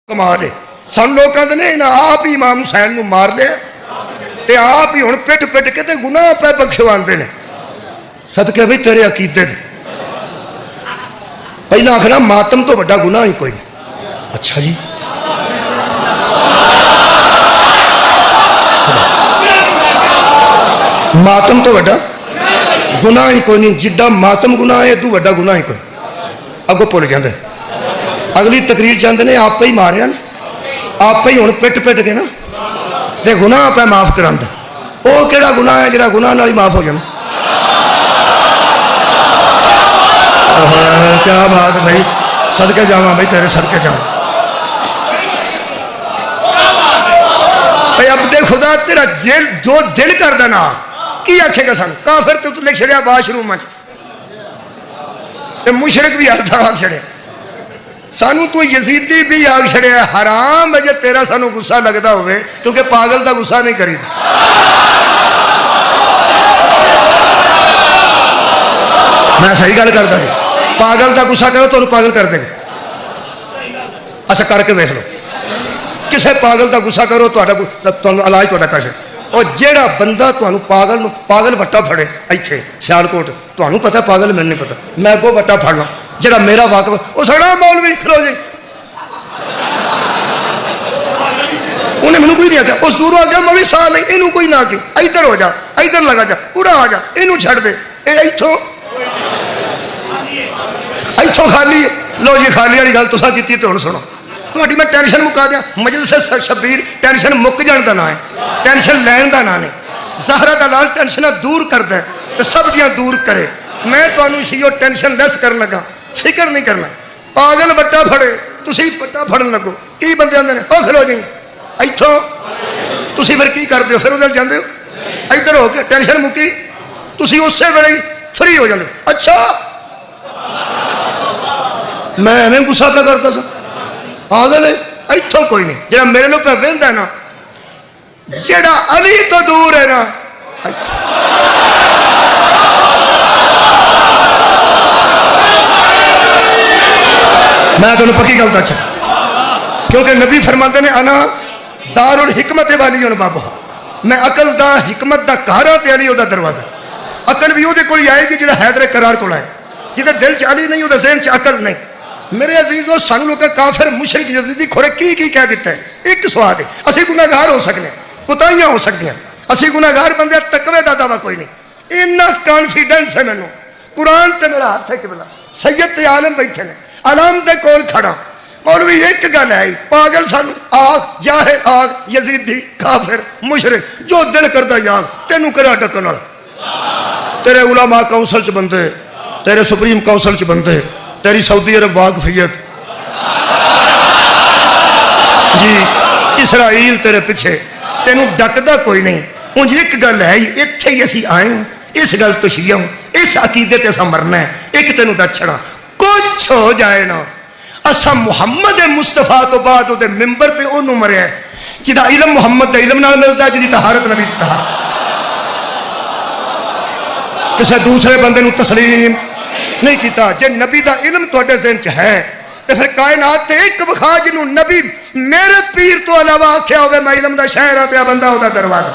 कमाल है। सानू लोग कहते ने इन्हें आप ही इमाम हुसैन को मार लिया ते आप ही हुण पिट पिट के ते गुनाह पे बख्शवांदे ने। सदके भाई तेरे अकीदे दे। पहला आखना मातम तो बड़ा गुनाह ही कोई नहीं। अच्छा जी मातम तो बड़ा गुनाह ही कोई नहीं, जिड्डा मातम गुनाह है तू बड़ा गुनाह ही कोई। अगो भुल जाते, अगली तकरीर चाहते ने आप ही मारिया ने, आप ही हुण पिट पिट के ना ते गुनाह आप माफ करा। वो केड़ा गुनाह है जिहड़ा गुनाह नाल ही माफ हो जाए। क्या बात भाई, सदके जावा भाई तेरे सदके जावा। अब दे खुदा तेरा जेल जो दिल करदा ना की आखेगा सन काफिर तो लिख छड़िया वाशरूम ते मुशरिक भी अर्धा आख छड़िया सानू तू यजीदी भी आग छड़िया। हराम है जे तेरा सानू गुस्सा लगता हो क्योंकि पागल का गुस्सा नहीं करी। मैं सही गल करता है, पागल का गुस्सा करो तो पागल कर देगा। अच्छा करके देख लो, किसी पागल का गुस्सा करो तो इलाज तो कर। और जेड़ा बंदा तुहानू पागल पागल वट्टा फड़े इत्थे सियालकोट, तुहानू पता पागल मैनू नहीं पता, मैं अगों वट्टा फड़ना जेड़ा मेरा वाकफ वो सड़ा मौलवी खलो जी उन्हें मैनू कोई नहीं आख्या। उस दूरों आख्या मौलवी साह नहीं इनू कोई ना आखे, इधर हो जा इधर लगा जा पूरा आ जा इनू छड़ दे इथों इथों खाली। लो जी खाली वाली गल तुसां कीती ते हुण सुनो, तुहाडी मैं टेंशन मुका दियां। मजलिस शबीर टेंशन मुक जाने का ना है, टेंशन लैन का ना नहीं। ज़हरा दा लाल टेंशन दूर करता है तो सब दियां दूर करे। मैं तुहानू शियो टेंशन लैस कर लगा, फिक्र नहीं करना। पागल बट्टा फड़े तुसी बट्टा फड़न लगो, की बंदे आंदे ने ओ खलो जी इथों, तुसी फिर की करते हो, फिर उधर जाते हो इधर हो के टेंशन मुकी तुसी उस वेले ही फ्री हो जाते। अच्छा मैं एवं गुस्सा पे करता सा, पागल है इथों कोई नहीं। जेड़ा मेरे लो पे वेंदा ना, जेड़ा अली तो दूर है ना, मैं तुम पक्की गल दस, क्योंकि नबी फरमाते ने अना दारुल हिकमत वाली उन बाबा, मैं अकल दा हिकमत दा घर ते अली ओदा दरवाजा। अकल भी ओदे कोल आएगी जिहड़ा हैदर करार कोल आए, जिहदे दिल च अली नहीं ओदे ज़हन च अकल नहीं। मेरे अजीजों सानू लोग काफिर मुशरिक यजीदी खोरे की कह दिता है। एक स्वाद है, असी गुनाहगार हो सकते, कुताइयां हो सकती, असी गुनाहगार बंदे तकवे का दावा कोई नहीं। इन्ना कॉन्फिडेंस है मैनू, कुरान ते मेरा हाथ है कि बोला सैयद ते आलम बैठे ने आलम दे कोल खड़ा। मौलवी एक गल है पागल सानू आग जाहिर आग यजीदी काफिर मुशरिक जो दिल करता याग तेनू करा डकन वाला। तेरे उलमा काउंसल च बंदे, तेरे सुप्रीम काउंसल च बंदे, तेरी सऊदी अरब वाकफियत जी इसराइल तेरे पिछे, तेनू डकदा कोई नहीं। उंज एक गल है इत्थे ही असीं आए इस गल तो शिया इस अकीदे ते असां मरना है। एक तेनू दछड़ा कुछ हो जाए ना, असा मुहम्मद मुस्तफा तो बाद उहदे मिंबर ते ओनू मरिया जिहदा इलम मुहम्मद दे इलम नाल मिलदा, जिहदी तहारत नबी दी तहारत। किसी दूसरे बंदे नू तस्लीम नहीं किया। जे नबी का इलम तुहाडे ज़हन च है तो फिर कायनात ते एक विखा जिन्हों नबी मेरे पीर तो अलावा आख्या होवे मैं इलम दा शहर आ ते बंदा ओहदा दरवाजा।